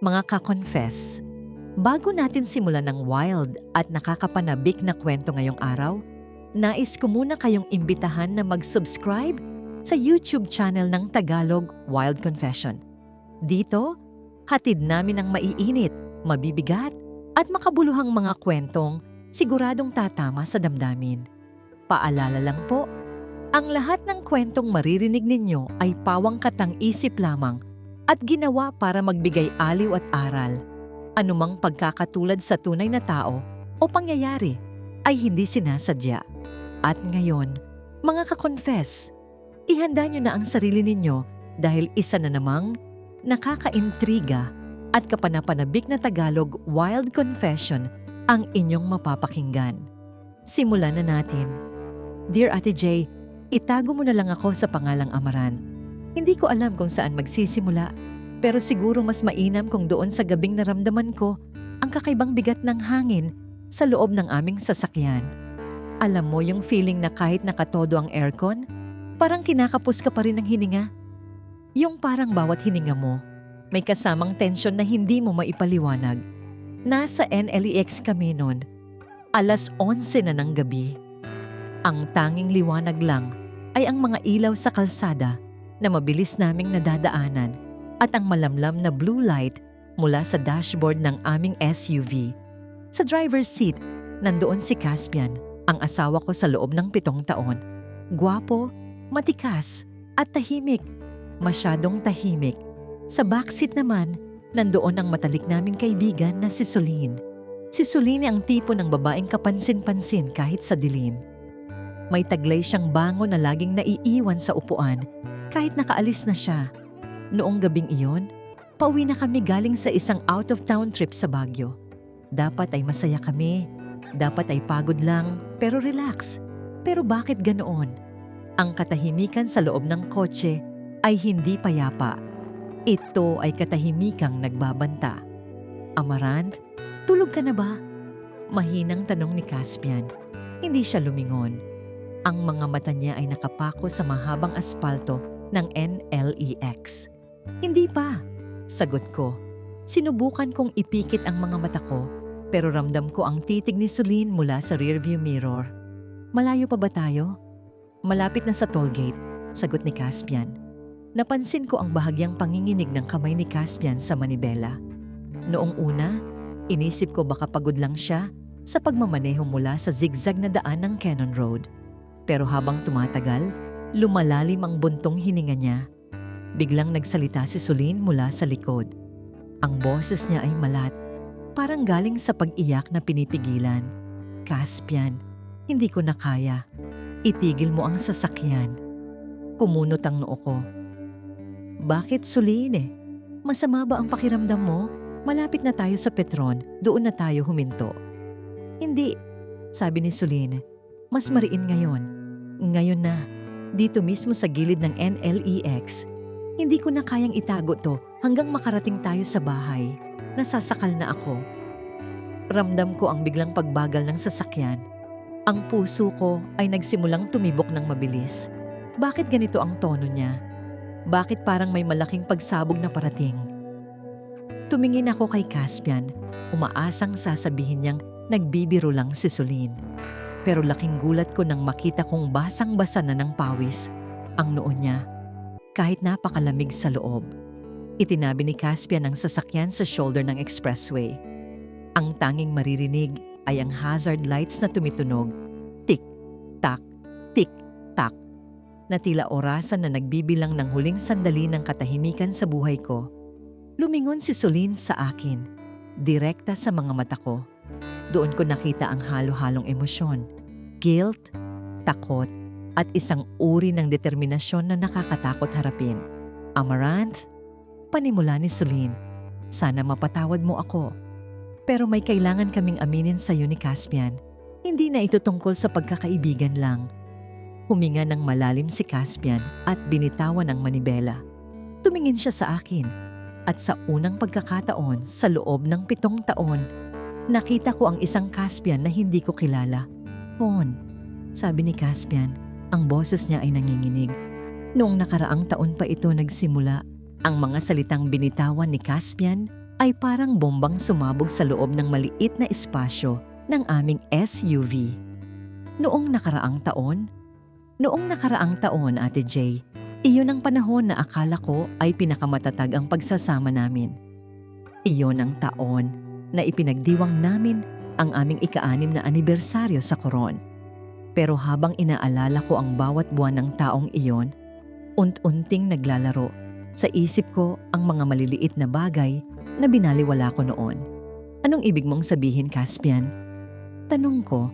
Mga ka-confess, bago natin simulan ng wild at nakakapanabik na kwento ngayong araw, nais ko muna kayong imbitahan na mag-subscribe sa YouTube channel ng Tagalog Wild Confession. Dito, hatid namin ang maiinit, mabibigat at makabuluhang mga kwentong siguradong tatama sa damdamin. Paalala lang po, ang lahat ng kwentong maririnig ninyo ay pawang katang-isip lamang at ginawa para magbigay aliw at aral. Anumang pagkakatulad sa tunay na tao o pangyayari ay hindi sinasadya. At ngayon, mga ka-confess, ihanda nyo na ang sarili ninyo dahil isa na namang nakakaintriga at kapanapanabik na Tagalog Wild Confession ang inyong mapapakinggan. Simulan na natin. Dear Ate J, itago mo na lang ako sa pangalang Amaran. Hindi ko alam kung saan magsisimula, pero siguro mas mainam kung doon sa gabing naramdaman ko ang kakaibang bigat ng hangin sa loob ng aming sasakyan. Alam mo yung feeling na kahit nakatodo ang aircon, parang kinakapos ka pa rin ng hininga? Yung parang bawat hininga mo, may kasamang tensyon na hindi mo maipaliwanag. Nasa NLEX kami noon, 11:11 na ng gabi. Ang tanging liwanag lang ay ang mga ilaw sa kalsada na mabilis naming nadadaanan at ang malamlam na blue light mula sa dashboard ng aming SUV. Sa driver's seat, nandoon si Caspian, ang asawa ko sa loob ng 7 taon. Gwapo, matikas, at tahimik. Masyadong tahimik. Sa backseat naman, nandoon ang matalik naming kaibigan na si Soline. Si Soline ang tipo ng babaeng kapansin-pansin kahit sa dilim. May taglay siyang bango na laging naiiwan sa upuan kahit nakaalis na siya. Noong gabing iyon, pauwi na kami galing sa isang out-of-town trip sa Baguio. Dapat ay masaya kami, dapat ay pagod lang, pero relax. Pero bakit ganoon? Ang katahimikan sa loob ng kotse ay hindi payapa. Ito ay katahimikang nagbabanta. Amaranth, tulog ka na ba? Mahinang tanong ni Caspian. Hindi siya lumingon. Ang mga mata niya ay nakapako sa mahabang aspalto ng NLEX. Hindi pa, sagot ko. Sinubukan kong ipikit ang mga mata ko, pero ramdam ko ang titig ni Soline mula sa rearview mirror. Malayo pa ba tayo? Malapit na sa tollgate, sagot ni Caspian. Napansin ko ang bahagyang panginginig ng kamay ni Caspian sa manibela. Noong una, inisip ko baka pagod lang siya sa pagmamaneho mula sa zigzag na daan ng Cannon Road. Pero habang tumatagal, lumalalim ang buntong hininga niya. Biglang nagsalita si Soline mula sa likod. Ang boses niya ay malat, parang galing sa pag-iyak na pinipigilan. Caspian, hindi ko na kaya. Itigil mo ang sasakyan. Kumunot ang noo ko. Bakit, Soline? Masama ba ang pakiramdam mo? Malapit na tayo sa Petron, doon na tayo huminto. Hindi, sabi ni Soline. Mas mariin ngayon. Ngayon na, dito mismo sa gilid ng NLEX. Hindi ko na kayang itago to hanggang makarating tayo sa bahay. Nasasakal na ako. Ramdam ko ang biglang pagbagal ng sasakyan. Ang puso ko ay nagsimulang tumibok ng mabilis. Bakit ganito ang tono niya? Bakit parang may malaking pagsabog na parating? Tumingin ako kay Caspian, umaasang sasabihin niyang nagbibiro lang si Soline. Pero laking gulat ko nang makita kong basang-basa na ng pawis ang noo niya. Kahit napakalamig sa loob. Itinabi ni Caspian ang sasakyan sa shoulder ng expressway. Ang tanging maririnig ay ang hazard lights na tumitunog. Tik-tak, tik-tak. Na tila orasan na nagbibilang ng huling sandali ng katahimikan sa buhay ko. Lumingon si Soline sa akin, direkta sa mga mata ko. Doon ko nakita ang halo-halong emosyon, guilt, takot, at isang uri ng determinasyon na nakakatakot harapin. Amaranth, panimula ni Soline, sana mapatawad mo ako. Pero may kailangan kaming aminin sa iyo ni Caspian. Hindi na ito tungkol sa pagkakaibigan lang. Huminga ng malalim si Caspian at binitawan ang manibela. Tumingin siya sa akin at sa unang pagkakataon sa loob ng 7 taon, nakita ko ang isang Caspian na hindi ko kilala. "Pon," sabi ni Caspian, ang boses niya ay nanginginig. Noong nakaraang taon pa ito nagsimula, ang mga salitang binitawan ni Caspian ay parang bombang sumabog sa loob ng maliit na espasyo ng aming SUV. Noong nakaraang taon, Ate Jay, iyon ang panahon na akala ko ay pinakamatatag ang pagsasama namin. Iyon ang taon na ipinagdiwang namin ang aming ika-6 na anibersaryo sa Coron. Pero habang inaalala ko ang bawat buwan ng taong iyon, unt-unting naglalaro sa isip ko ang mga maliliit na bagay na binaliwala ko noon. Anong ibig mong sabihin, Caspian? Tanong ko.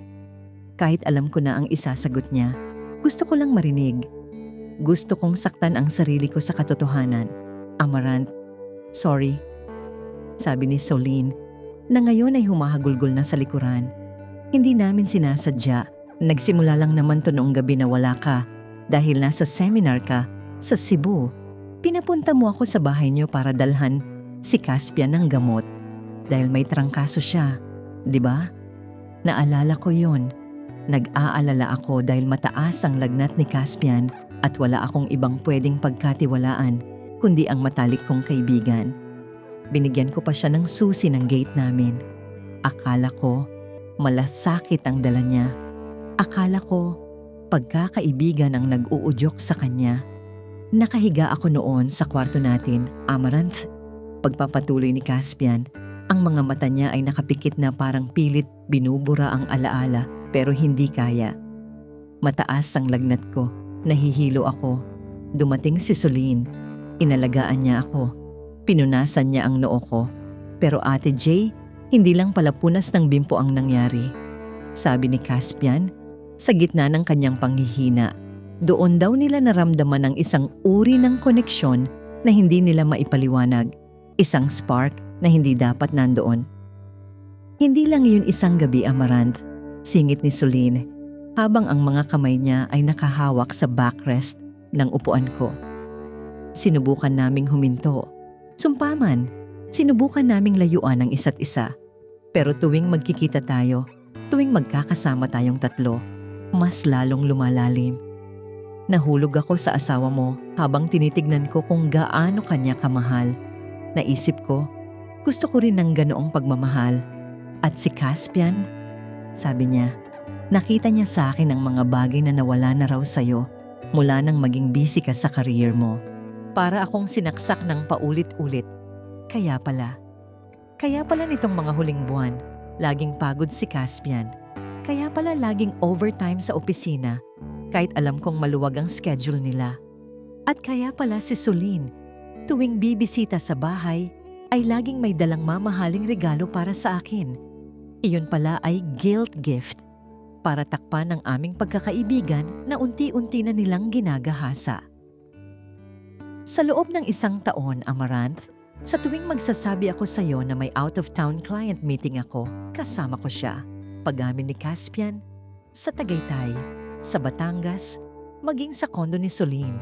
Kahit alam ko na ang isasagot niya, gusto ko lang marinig. Gusto kong saktan ang sarili ko sa katotohanan. Amarant, sorry. Sabi ni Soline, na ngayon ay humahagulgol na sa likuran. Hindi namin sinasadya. Nagsimula lang naman to noong gabi na wala ka dahil nasa seminar ka sa Cebu. Pinapunta mo ako sa bahay niyo para dalhan si Caspian ng gamot dahil may trangkaso siya, di ba? Naalala ko yon. Nag-aalala ako dahil mataas ang lagnat ni Caspian at wala akong ibang pwedeng pagkatiwalaan kundi ang matalik kong kaibigan. Binigyan ko pa siya ng susi ng gate namin. Akala ko malasakit ang dala niya. Akala ko pagkakaibigan ang nag-uudyok sa kanya. Nakahiga ako noon sa kwarto natin, Amaranth. Pagpapatuloy ni Caspian, ang mga mata niya ay nakapikit na parang pilit binubura ang alaala pero hindi kaya. Mataas ang lagnat ko, nahihilo ako. Dumating si Soline, inalagaan niya ako. Pinunasan niya ang noo ko. Pero Ate Jay, hindi lang pala punas ng bimpo ang nangyari. Sabi ni Caspian, sa gitna ng kanyang panghihina, doon daw nila naramdaman ang isang uri ng koneksyon na hindi nila maipaliwanag. Isang spark na hindi dapat nandoon. Hindi lang yun isang gabi, Amaranth, singit ni Soline, habang ang mga kamay niya ay nakahawak sa backrest ng upuan ko. Sinubukan naming huminto. Sumpaman, sinubukan naming layuan ang isa't isa. Pero tuwing magkikita tayo, tuwing magkakasama tayong tatlo, mas lalong lumalalim. Nahulog ako sa asawa mo habang tinitignan ko kung gaano kanya kamahal. Naisip ko, gusto ko rin ng ganoong pagmamahal. At si Caspian, sabi niya, nakita niya sa akin ang mga bagay na nawala na raw sa'yo mula nang maging busy ka sa career mo. Para akong sinaksak ng paulit-ulit. Kaya pala nitong mga huling buwan, laging pagod si Caspian. Kaya pala laging overtime sa opisina, kahit alam kong maluwag ang schedule nila. At kaya pala si Soline, tuwing bibisita sa bahay, ay laging may dalang mamahaling regalo para sa akin. Iyon pala ay guilt gift, para takpan ang aming pagkakaibigan na unti-unti na nilang ginagahasa. Sa loob ng 1 taon, Amaranth, sa tuwing magsasabi ako sa iyo na may out-of-town client meeting ako, kasama ko siya. Pag-amin ni Caspian, sa Tagaytay, sa Batangas, maging sa kondo ni Soline.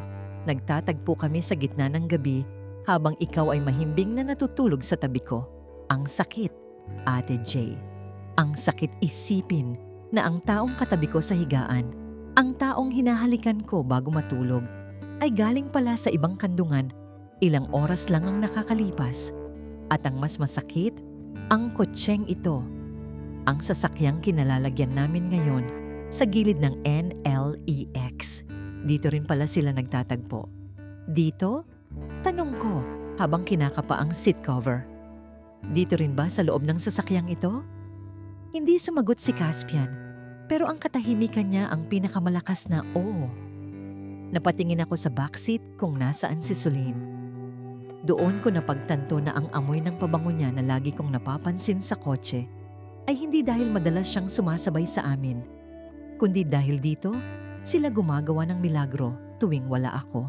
Nagtatagpo kami sa gitna ng gabi habang ikaw ay mahimbing na natutulog sa tabi ko. Ang sakit, Ate Jay. Ang sakit isipin na ang taong katabi ko sa higaan, ang taong hinahalikan ko bago matulog, ay galing pala sa ibang kandungan. Ilang oras lang ang nakakalipas. At ang mas masakit, ang kotseng ito. Ang sasakyang kinalalagyan namin ngayon sa gilid ng NLEX. Dito rin pala sila nagtatagpo. Dito? Tanong ko habang kinakapa ang seat cover. Dito rin ba sa loob ng sasakyang ito? Hindi sumagot si Caspian, pero ang katahimikan niya ang pinakamalakas na oo. Napatingin ako sa backseat kung nasaan si Soline. Doon ko napagtanto na ang amoy ng pabango niya na lagi kong napapansin sa kotse ay hindi dahil madalas siyang sumasabay sa amin, kundi dahil dito sila gumagawa ng milagro tuwing wala ako.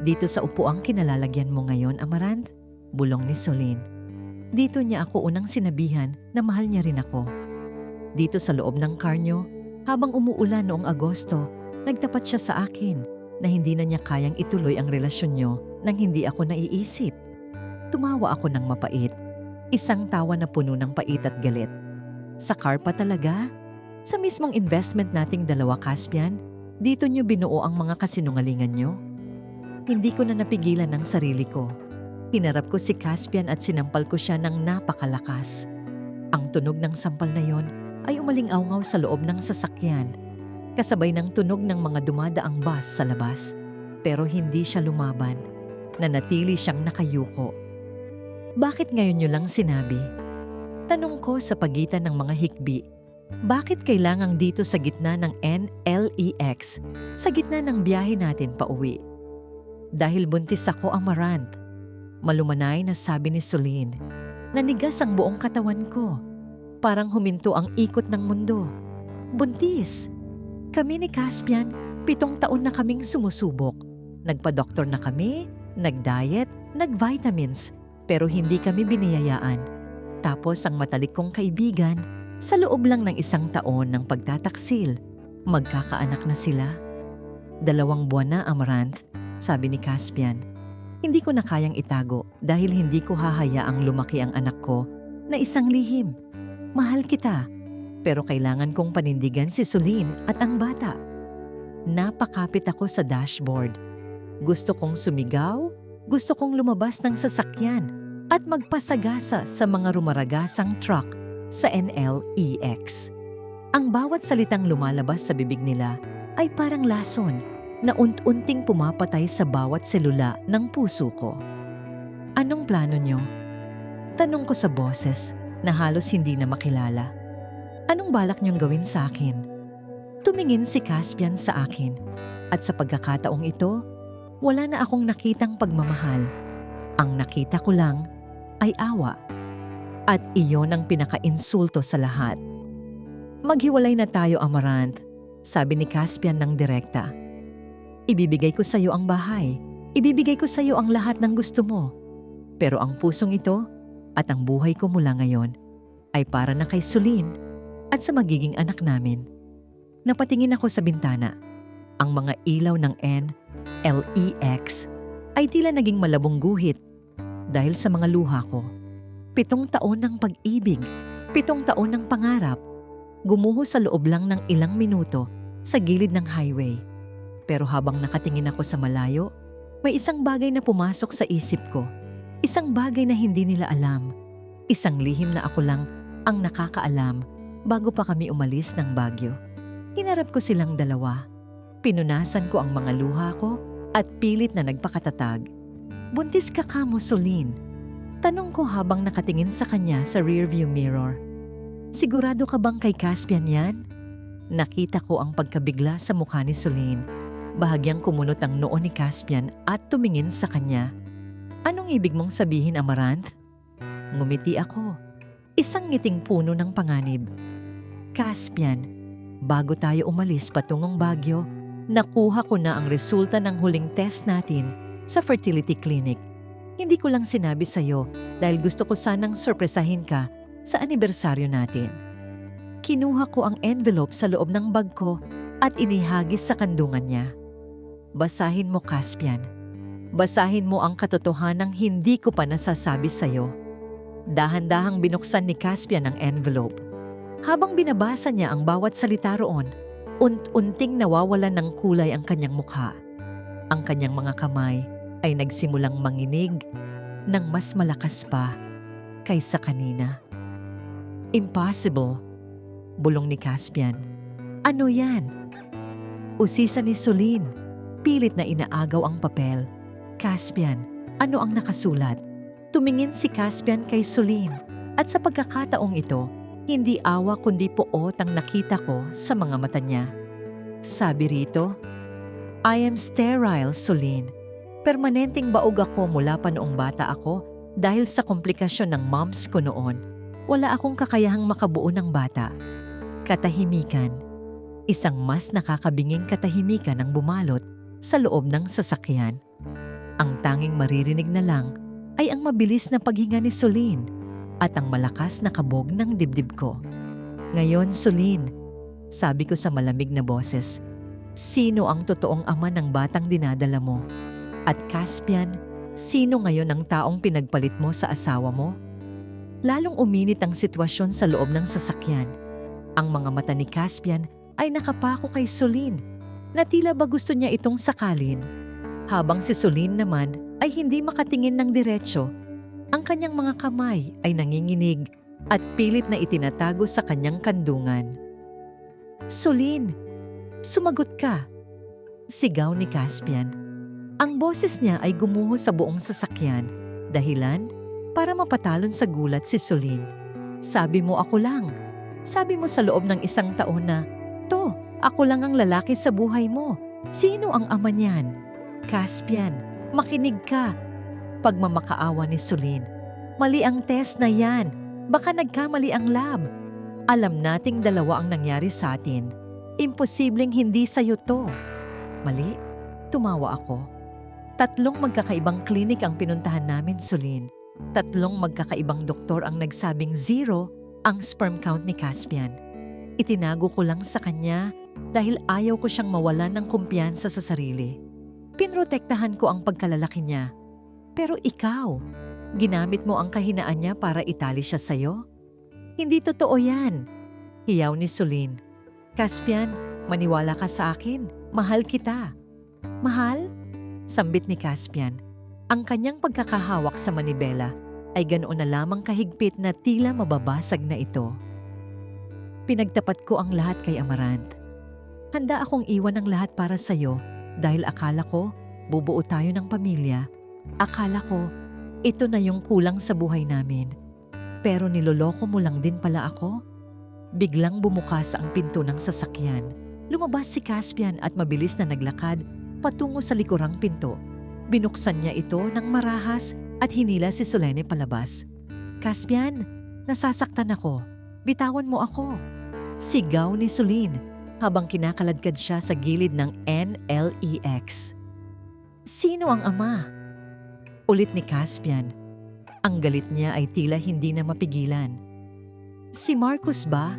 Dito sa upuang kinalalagyan mo ngayon, Amaranth, bulong ni Soline. Dito niya ako unang sinabihan na mahal niya rin ako. Dito sa loob ng car niyo, habang umuulan noong Agosto, nagtapat siya sa akin na hindi na niya kayang ituloy ang relasyon niyo nang hindi ako naiisip. Tumawa ako ng mapait. Isang tawa na puno ng pait at galit. Sa car pa talaga? Sa mismong investment nating dalawa, Caspian, dito niyo binuo ang mga kasinungalingan niyo? Hindi ko na napigilan ng sarili ko. Hinarap ko si Caspian at sinampal ko siya ng napakalakas. Ang tunog ng sampal na yon ay umaling-awngaw sa loob ng sasakyan, kasabay ng tunog ng mga dumadaang bus sa labas. Pero hindi siya lumaban. Nanatili siyang nakayuko. Bakit ngayon niyo lang sinabi? Tanong ko sa pagitan ng mga hikbi. Bakit kailangang dito sa gitna ng NLEX, sa gitna ng biyahe natin pauwi? Dahil buntis ako, Amarant. Malumanay na sabi ni Soline. Nanigas ang buong katawan ko. Parang huminto ang ikot ng mundo. Buntis! Kami ni Caspian, 7 taon na kaming sumusubok. Nagpa-doktor na kami, nag-diet, nag-vitamins, pero hindi kami biniyayaan. Tapos ang matalik kong kaibigan, sa loob lang ng 1 taon ng pagtataksil, magkakaanak na sila. 2 buwan na, Amarant, sabi ni Caspian. Hindi ko na kayang itago dahil hindi ko hahayaang lumaki ang anak ko na isang lihim. Mahal kita, pero kailangan kong panindigan si Soline at ang bata. Napakapit ako sa dashboard. Gusto kong sumigaw, gusto kong lumabas ng sasakyan at magpasagasa sa mga rumaragasang truck sa NLEX. Ang bawat salitang lumalabas sa bibig nila ay parang lason na unti-unting pumapatay sa bawat selula ng puso ko. Anong plano nyo? Tanong ko sa boses na halos hindi na makilala. Anong balak nyong gawin sa akin? Tumingin si Caspian sa akin at sa pagkakataong ito, wala na akong nakitang pagmamahal. Ang nakita ko lang ay awa. At iyon ang pinaka-insulto sa lahat. Maghiwalay na tayo, Amarant, sabi ni Caspian ng direkta. Ibibigay ko sa iyo ang bahay. Ibibigay ko sa iyo ang lahat ng gusto mo. Pero ang pusong ito at ang buhay ko mula ngayon ay para na kay Soline at sa magiging anak namin. Napatingin ako sa bintana. Ang mga ilaw ng NLEX ay tila naging malabong guhit dahil sa mga luha ko. 7 taon ng pag-ibig, 7 taon ng pangarap, gumuho sa loob lang ng ilang minuto sa gilid ng highway. Pero habang nakatingin ako sa malayo, may isang bagay na pumasok sa isip ko. Isang bagay na hindi nila alam. Isang lihim na ako lang ang nakakaalam bago pa kami umalis ng Baguio. Hinarap ko silang dalawa. Pinunasan ko ang mga luha ko at pilit na nagpakatatag. Buntis ka kamo, Soline? Tanong ko habang nakatingin sa kanya sa rearview mirror. Sigurado ka bang kay Caspian yan? Nakita ko ang pagkabigla sa mukha ni Soline. Bahagyang kumunot ang noo ni Caspian at tumingin sa kanya. Anong ibig mong sabihin, Amarant? Ngumiti ako. Isang ngiting puno ng panganib. Caspian, bago tayo umalis patungong Baguio, nakuha ko na ang resulta ng huling test natin sa fertility clinic. Hindi ko lang sinabi sa'yo dahil gusto ko sanang sorpresahin ka sa anibersaryo natin. Kinuha ko ang envelope sa loob ng bag ko at inihagis sa kandungan niya. Basahin mo, Caspian. Basahin mo ang katotohanang hindi ko pa nasasabi sa'yo. Dahan-dahang binuksan ni Caspian ang envelope. Habang binabasa niya ang bawat salita roon, unting nawawalan ng kulay ang kanyang mukha. Ang kanyang mga kamay ay nagsimulang manginig ng mas malakas pa kaysa kanina. Impossible, bulong ni Caspian. Ano yan? Usisa ni Soline. Pilit na inaagaw ang papel. Caspian, ano ang nakasulat? Tumingin si Caspian kay Soline at sa pagkakataong ito, hindi awa kundi poot ang nakita ko sa mga mata niya. Sabi rito, I am sterile, Soline. Permanenteng baog ako mula pa noong bata ako dahil sa komplikasyon ng moms ko noon. Wala akong kakayahang makabuo ng bata. Katahimikan. Isang mas nakakabinging katahimikan ang bumalot sa loob ng sasakyan. Ang tanging maririnig na lang ay ang mabilis na paghinga ni Soline at ang malakas na kabog ng dibdib ko. Ngayon, Soline, sabi ko sa malamig na boses, sino ang totoong ama ng batang dinadala mo? At Caspian, sino ngayon ang taong pinagpalit mo sa asawa mo? Lalong uminit ang sitwasyon sa loob ng sasakyan. Ang mga mata ni Caspian ay nakapako kay Soline na tila ba gusto niya itong sakalin, habang si Soline naman ay hindi makatingin ng diretsyo. Ang kanyang mga kamay ay nanginginig at pilit na itinatago sa kanyang kandungan. "Sulin, sumagot ka!" Sigaw ni Caspian. Ang boses niya ay gumuho sa buong sasakyan, dahilan para mapatalon sa gulat si Sulin. "Sabi mo ako lang. Sabi mo sa loob ng 1 taon na, to, ako lang ang lalaki sa buhay mo. Sino ang ama niyan?" "Caspian, makinig ka." Pagmamakaawa ni Sulin. "Mali ang test na yan. Baka nagkamali ang lab. Alam nating dalawa ang nangyari sa atin. Imposibleng hindi sa'yo to." "Mali?" Tumawa ako. 3 magkakaibang klinik ang pinuntahan namin, Sulin. 3 magkakaibang doktor ang nagsabing 0 ang sperm count ni Caspian. Itinago ko lang sa kanya dahil ayaw ko siyang mawalan ng kumpiyansa sa sarili. Pinrotektahan ko ang pagkalalaki niya. Pero ikaw, ginamit mo ang kahinaan niya para itali siya sa'yo? Hindi totoo yan. Hiyaw ni Sulin. "Caspian, maniwala ka sa akin. Mahal kita." "Mahal?" Sambit ni Caspian. Ang kanyang pagkakahawak sa manibela ay ganoon na lamang kahigpit na tila mababasag na ito. Pinagtapat ko ang lahat kay Amarant. Handa akong iwan ang lahat para sa'yo dahil akala ko bubuo tayo ng pamilya. Akala ko ito na yung kulang sa buhay namin. Pero niloloko mo lang din pala ako. Biglang bumukas ang pinto ng sasakyan. Lumabas si Caspian at mabilis na naglakad patungo sa likurang pinto. Binuksan niya ito ng marahas at hinila si Solene palabas. "Caspian, nasasaktan ako. Bitawan mo ako." Sigaw ni Sulin habang kinakaladkad siya sa gilid ng NLEX. "Sino ang ama?" Ulit ni Caspian. Ang galit niya ay tila hindi na mapigilan. "Si Marcus ba?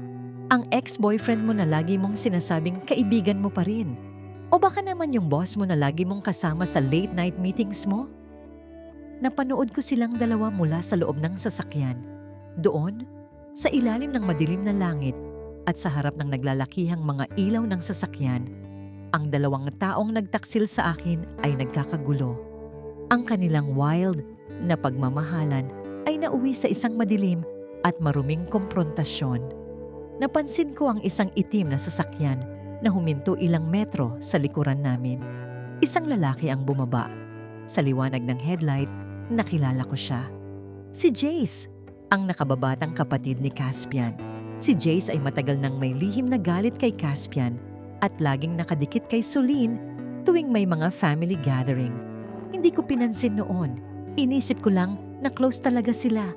Ang ex-boyfriend mo na lagi mong sinasabing kaibigan mo pa rin? O baka naman yung boss mo na lagi mong kasama sa late night meetings mo?" Napanood ko silang dalawa mula sa loob ng sasakyan. Doon, sa ilalim ng madilim na langit at sa harap ng naglalakihang mga ilaw ng sasakyan, ang 2 taong nagtaksil sa akin ay nagkakagulo. Ang kanilang wild na pagmamahalan ay nauwi sa isang madilim at maruming komprontasyon. Napansin ko ang isang itim na sasakyan na huminto ilang metro sa likuran namin. Isang lalaki ang bumaba. Sa liwanag ng headlight, nakilala ko siya. Si Jace, ang nakababatang kapatid ni Caspian. Si Jace ay matagal nang may lihim na galit kay Caspian at laging nakadikit kay Sulin tuwing may mga family gathering. Hindi ko pinansin noon. Inisip ko lang na close talaga sila.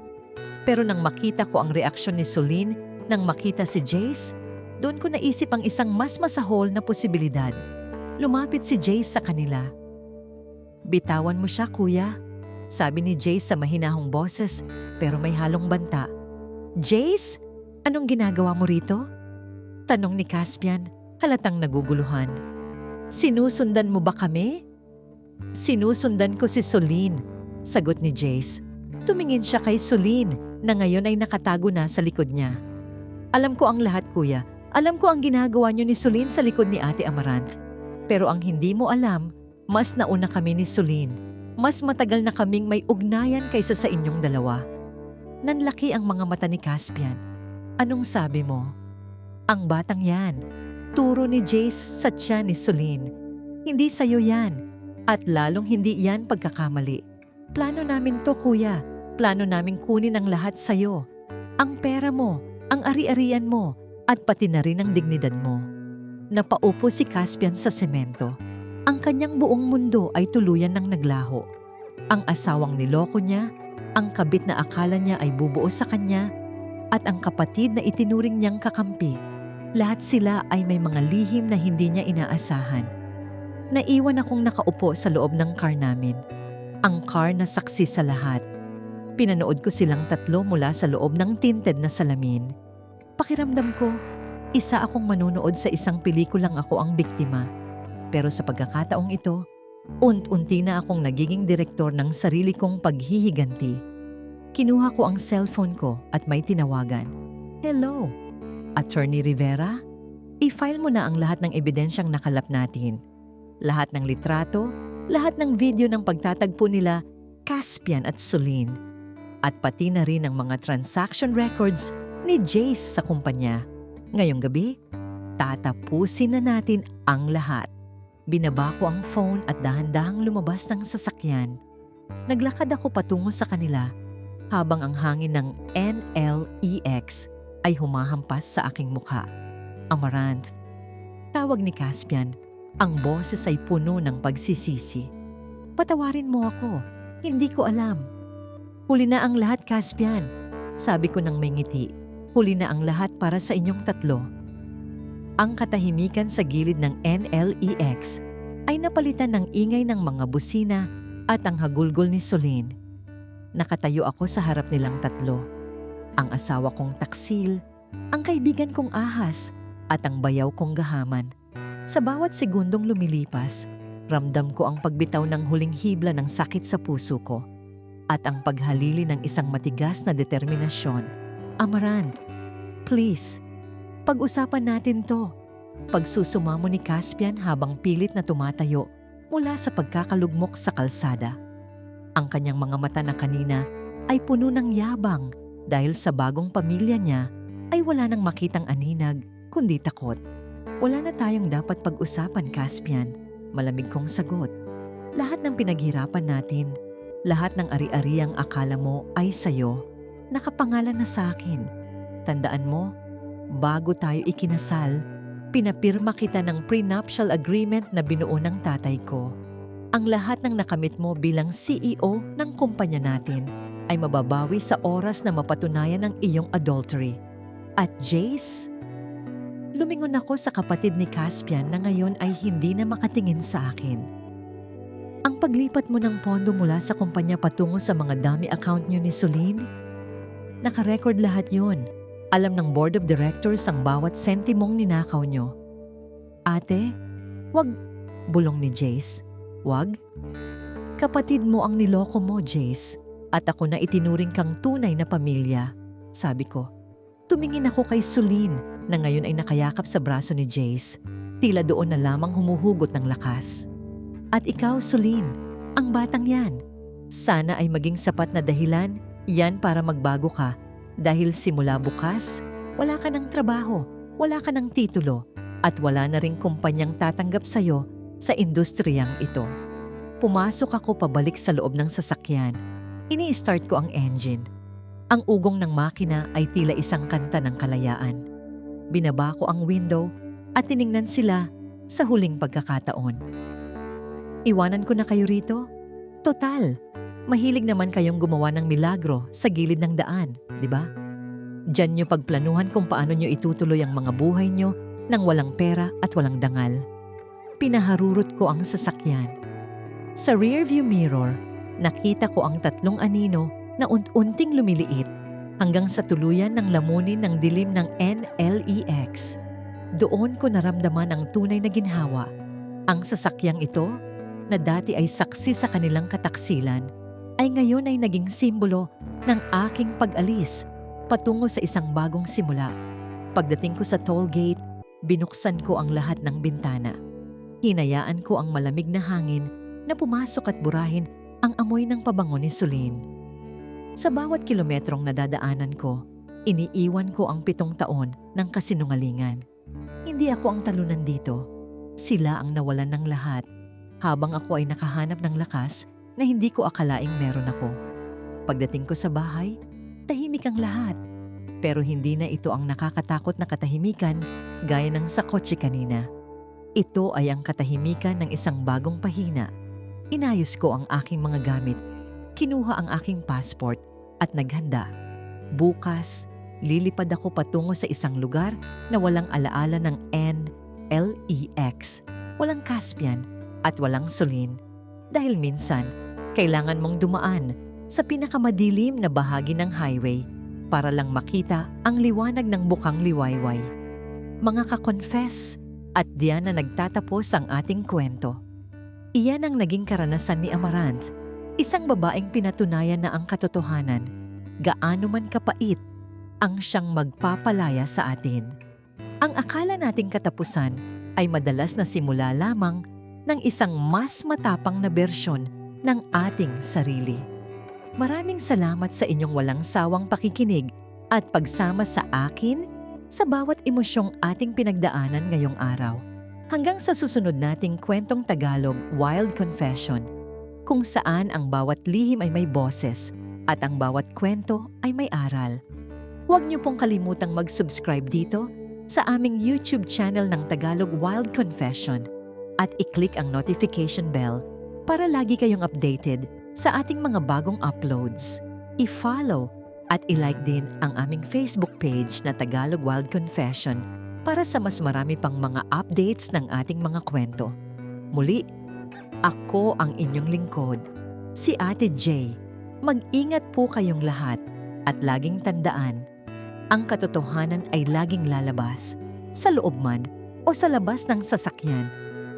Pero nang makita ko ang reaksyon ni Sulin nang makita si Jace, doon ko naisip ang isang mas masahol na posibilidad. Lumapit si Jace sa kanila. "Bitawan mo siya, kuya," sabi ni Jace sa mahinahong boses pero may halong banta. "Jace, anong ginagawa mo rito?" Tanong ni Caspian, halatang naguguluhan. "Sinusundan mo ba kami?" "Sinusundan ko si Sulin," sagot ni Jace. Tumingin siya kay Sulin na ngayon ay nakatago na sa likod niya. "Alam ko ang lahat, kuya. Alam ko ang ginagawa niyo ni Sulin sa likod ni Ate Amaranth. Pero ang hindi mo alam, mas nauna kami ni Sulin. Mas matagal na kaming may ugnayan kaysa sa inyong dalawa." Nanlaki ang mga mata ni Caspian. "Anong sabi mo?" "Ang batang yan. Turo ni Jace sa tiyan ni Sulin. Hindi sa'yo yan. At lalong hindi yan pagkakamali. Plano namin to, kuya. Plano naming kunin ang lahat sa'yo. Ang pera mo, ang ari-arian mo, at pati na rin ang dignidad mo." Napaupo si Caspian sa semento. Ang kanyang buong mundo ay tuluyan ng naglaho. Ang asawang niloko niya, ang kabit na akala niya ay bubuo sa kanya, at ang kapatid na itinuring niyang kakampi. Lahat sila ay may mga lihim na hindi niya inaasahan. Naiwan akong nakaupo sa loob ng car namin. Ang car na saksi sa lahat. Pinanood ko silang 3 mula sa loob ng tinted na salamin. Pakiramdam ko, isa akong manunood sa isang pelikulang ako ang biktima. Pero sa pagkakataong ito, unti-unti na akong nagiging direktor ng sarili kong paghihiganti. Kinuha ko ang cellphone ko at may tinawagan. "Hello, Attorney Rivera? I-file mo na ang lahat ng ebidensyang nakalap natin. Lahat ng litrato, Lahat ng video ng pagtatagpo nila, Caspian at Soline. At pati na rin ang mga transaction records ni Jace sa kumpanya. Ngayong gabi, tatapusin na natin ang lahat. Binaba ko ang phone at dahan-dahang lumabas ng sasakyan. Naglakad ako patungo sa kanila habang ang hangin ng NLEX ay humahampas sa aking mukha. Amaranth. Tawag ni Caspian. Ang boses ay puno ng pagsisisi. Patawarin mo ako. Hindi ko alam. Huli na ang lahat, Caspian. Sabi ko nang may ngiti. Huli na ang lahat para sa inyong tatlo. Ang katahimikan sa gilid ng NLEX ay napalitan ng ingay ng mga busina at ang hagulgol ni Soline. Nakatayo ako sa harap nilang tatlo. Ang asawa kong taksil, ang kaibigan kong ahas, at ang bayaw kong gahaman. Sa bawat segundong lumilipas, ramdam ko ang pagbitaw ng huling hibla ng sakit sa puso ko at ang paghalili ng isang matigas na determinasyon. Amaranth, please, pag-usapan natin to. Pagsusumamo ni Caspian habang pilit na tumatayo mula sa pagkakalugmok sa kalsada. Ang kanyang mga mata na kanina ay puno ng yabang dahil sa bagong pamilya niya ay wala nang makitang aninag kundi takot. Wala na tayong dapat pag-usapan, Caspian. Malamig kong sagot. Lahat ng pinaghirapan natin, lahat ng ari-ariang akala mo ay sayo, nakapangalan na sa akin. Tandaan mo, bago tayo ikinasal, pinapirma kita ng prenuptial agreement na binuo ng tatay ko. Ang lahat ng nakamit mo bilang CEO ng kumpanya natin ay mababawi sa oras na mapatunayan ang iyong adultery. At Jace, lumingon ako sa kapatid ni Caspian na ngayon ay hindi na makatingin sa akin. Ang paglipat mo ng pondo mula sa kumpanya patungo sa mga dummy account niyo ni Soline, nakarecord lahat yun. Alam ng board of directors ang bawat sentimong ninakaw nyo. Ate, wag, bulong ni Jace. Wag? Kapatid mo ang niloko mo, Jace, at ako na itinuring kang tunay na pamilya. Sabi ko. Tumingin ako kay Soline na ngayon ay nakayakap sa braso ni Jace. Tila doon na lamang humuhugot ng lakas. At ikaw, Soline, ang batang yan. Sana ay maging sapat na dahilan yan para magbago ka. Dahil simula bukas, wala ka ng trabaho, wala ka ng titulo, at wala na ring kumpanyang tatanggap sa'yo sa industriyang ito. Pumasok ako pabalik sa loob ng sasakyan. Ini-start ko ang engine. Ang ugong ng makina ay tila isang kanta ng kalayaan. Binaba ko ang window at tiningnan sila sa huling pagkakataon. Iwanan ko na kayo rito? Total, mahilig naman kayong gumawa ng milagro sa gilid ng daan, di ba? Diyan nyo pagplanuhan kung paano nyo itutuloy ang mga buhay nyo nang walang pera at walang dangal. Pinaharurot ko ang sasakyan. Sa rearview mirror, nakita ko ang tatlong anino na unting lumiliit hanggang sa tuluyan ng lamunin ng dilim ng NLEX. Doon ko naramdaman ang tunay na ginhawa. Ang sasakyang ito, na dati ay saksi sa kanilang kataksilan, ay ngayon ay naging simbolo ng aking pag-alis patungo sa isang bagong simula. Pagdating ko sa toll gate, binuksan ko ang lahat ng bintana. Hinayaan ko ang malamig na hangin na pumasok at burahin ang amoy ng pabango ni Soline. Sa bawat kilometrong nadadaanan ko, iniiwan ko ang 7 taon ng kasinungalingan. Hindi ako ang talunan dito. Sila ang nawalan ng lahat. Habang ako ay nakahanap ng lakas na hindi ko akalaing meron ako. Pagdating ko sa bahay, tahimik ang lahat. Pero hindi na ito ang nakakatakot na katahimikan gaya ng sa kotse kanina. Ito ay ang katahimikan ng isang bagong pahina. Inayos ko ang aking mga gamit, kinuha ang aking passport at naghanda. Bukas, lilipad ako patungo sa isang lugar na walang alaala ng NLEX, walang Caspian, at walang Soline. Dahil minsan, kailangan mong dumaan sa pinakamadilim na bahagi ng highway para lang makita ang liwanag ng bukang liwayway. Mga ka-confess, at diyan na nagtatapos ang ating kwento. Iyan ang naging karanasan ni Amaranth, isang babaeng pinatunayan na ang katotohanan, gaano man kapait, ang siyang magpapalaya sa atin. Ang akala nating katapusan ay madalas na simula lamang ng isang mas matapang na bersyon ng ating sarili. Maraming salamat sa inyong walang sawang pakikinig at pagsama sa akin sa bawat emosyong ating pinagdaanan ngayong araw. Hanggang sa susunod nating kwentong Tagalog Wild Confession, kung saan ang bawat lihim ay may boses at ang bawat kwento ay may aral. Huwag niyo pong kalimutang mag-subscribe dito sa aming YouTube channel ng Tagalog Wild Confession at i-click ang notification bell para lagi kayong updated sa ating mga bagong uploads. I-follow at i-like din ang aming Facebook page na Tagalog Wild Confession para sa mas marami pang mga updates ng ating mga kwento. Muli, ako ang inyong lingkod, si Ate J. Mag-ingat po kayong lahat at laging tandaan, ang katotohanan ay laging lalabas, sa loob man o sa labas ng sasakyan.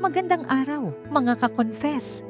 Magandang araw, mga ka-confess!